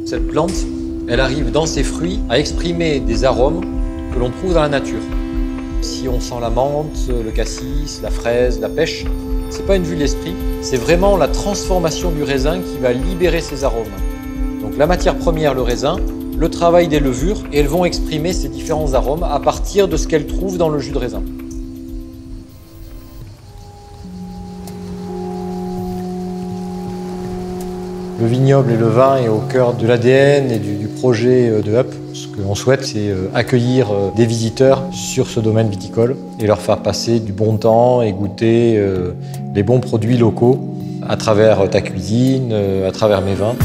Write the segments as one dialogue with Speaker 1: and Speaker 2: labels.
Speaker 1: Cette plante, elle arrive dans ses fruits à exprimer des arômes que l'on trouve dans la nature. Si on sent la menthe, le cassis, la fraise, la pêche, c'est pas une vue de l'esprit, c'est vraiment la transformation du raisin qui va libérer ces arômes. Donc la matière première, le raisin, le travail des levures, et elles vont exprimer ces différents arômes à partir de ce qu'elles trouvent dans le jus de raisin. Le vignoble et le vin est au cœur de l'ADN et du projet de Up. Ce que l'on souhaite, c'est accueillir des visiteurs sur ce domaine viticole et leur faire passer du bon temps et goûter les bons produits locaux à travers ta cuisine, à travers mes vins.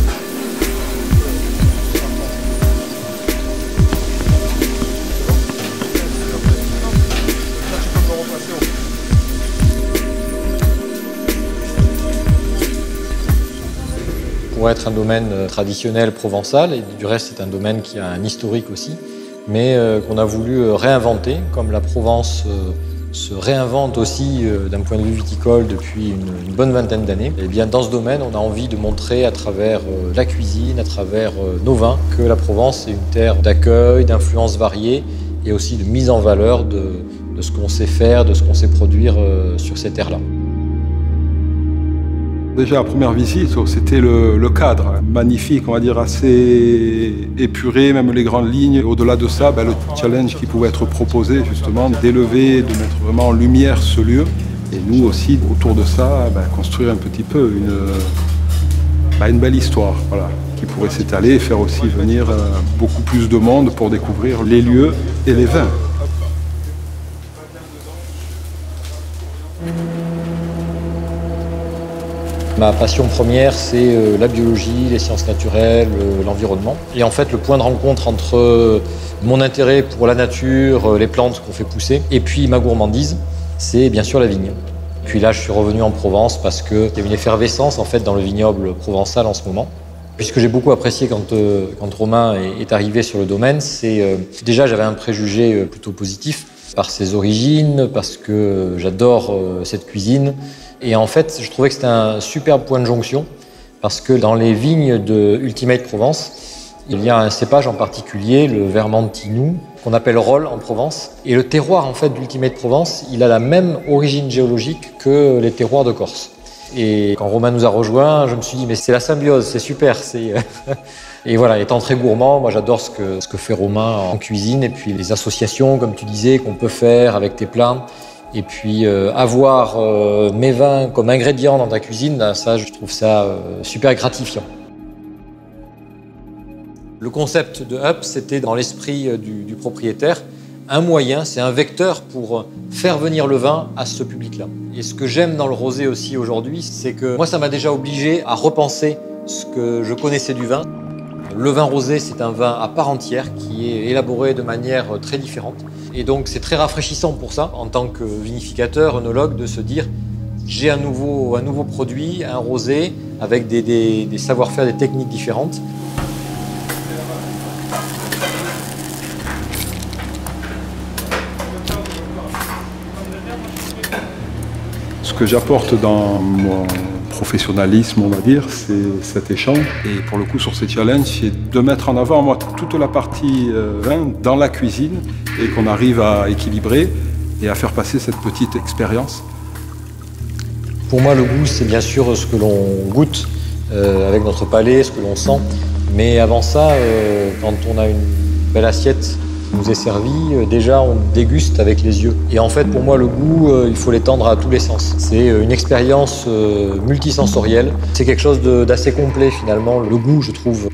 Speaker 1: Pour être un domaine traditionnel provençal, et du reste c'est un domaine qui a un historique aussi, mais qu'on a voulu réinventer, comme la Provence se réinvente aussi d'un point de vue viticole depuis une bonne vingtaine d'années. Et bien dans ce domaine, on a envie de montrer à travers la cuisine, à travers nos vins, que la Provence est une terre d'accueil, d'influences variées et aussi de mise en valeur de ce qu'on sait faire, de ce qu'on sait produire sur ces terres-là.
Speaker 2: Déjà, à première visite, c'était le cadre, magnifique, on va dire assez épuré, même les grandes lignes. Au-delà de ça, le challenge qui pouvait être proposé, justement, d'élever, de mettre vraiment en lumière ce lieu. Et nous aussi, autour de ça, construire un petit peu une belle histoire, voilà, qui pourrait s'étaler et faire aussi venir beaucoup plus de monde pour découvrir les lieux et les vins.
Speaker 1: Ma passion première, c'est la biologie, les sciences naturelles, l'environnement. Et en fait, le point de rencontre entre mon intérêt pour la nature, les plantes qu'on fait pousser, et puis ma gourmandise, c'est bien sûr la vigne. Puis là, je suis revenu en Provence parce qu'il y a une effervescence en fait dans le vignoble provençal en ce moment. Puis ce que j'ai beaucoup apprécié quand Romain est arrivé sur le domaine, c'est déjà j'avais un préjugé plutôt positif par ses origines, parce que j'adore cette cuisine. Et en fait, je trouvais que c'était un superbe point de jonction parce que dans les vignes de Ultimate Provence, il y a un cépage en particulier, le Vermentino, qu'on appelle Rolle en Provence. Et le terroir en fait d'Ultimate Provence, il a la même origine géologique que les terroirs de Corse. Et quand Romain nous a rejoints, je me suis dit mais c'est la symbiose, c'est super. Et voilà, étant très gourmand, moi j'adore ce que fait Romain en cuisine et puis les associations, comme tu disais, qu'on peut faire avec tes plats. Et puis avoir mes vins comme ingrédients dans ta cuisine, ça, je trouve ça super gratifiant. Le concept de Up, c'était dans l'esprit du propriétaire, un moyen, c'est un vecteur pour faire venir le vin à ce public-là. Et ce que j'aime dans le rosé aussi aujourd'hui, c'est que moi, ça m'a déjà obligé à repenser ce que je connaissais du vin. Le vin rosé, c'est un vin à part entière qui est élaboré de manière très différente. Et donc, c'est très rafraîchissant pour ça, en tant que vinificateur, œnologue, de se dire j'ai un nouveau produit, un rosé, avec des savoir-faire, des techniques différentes.
Speaker 2: Ce que j'apporte dans mon professionnalisme, on va dire, c'est cet échange. Et pour le coup, sur ces challenges, c'est de mettre en avant, moi, toute la partie vin dans la cuisine et qu'on arrive à équilibrer et à faire passer cette petite expérience.
Speaker 1: Pour moi, le goût, c'est bien sûr ce que l'on goûte avec notre palais, ce que l'on sent. Mais avant ça, quand on a une belle assiette qui nous est servie, déjà on déguste avec les yeux. Et en fait, pour moi, le goût, il faut l'étendre à tous les sens. C'est une expérience multisensorielle. C'est quelque chose d'assez complet finalement. Le goût, je trouve,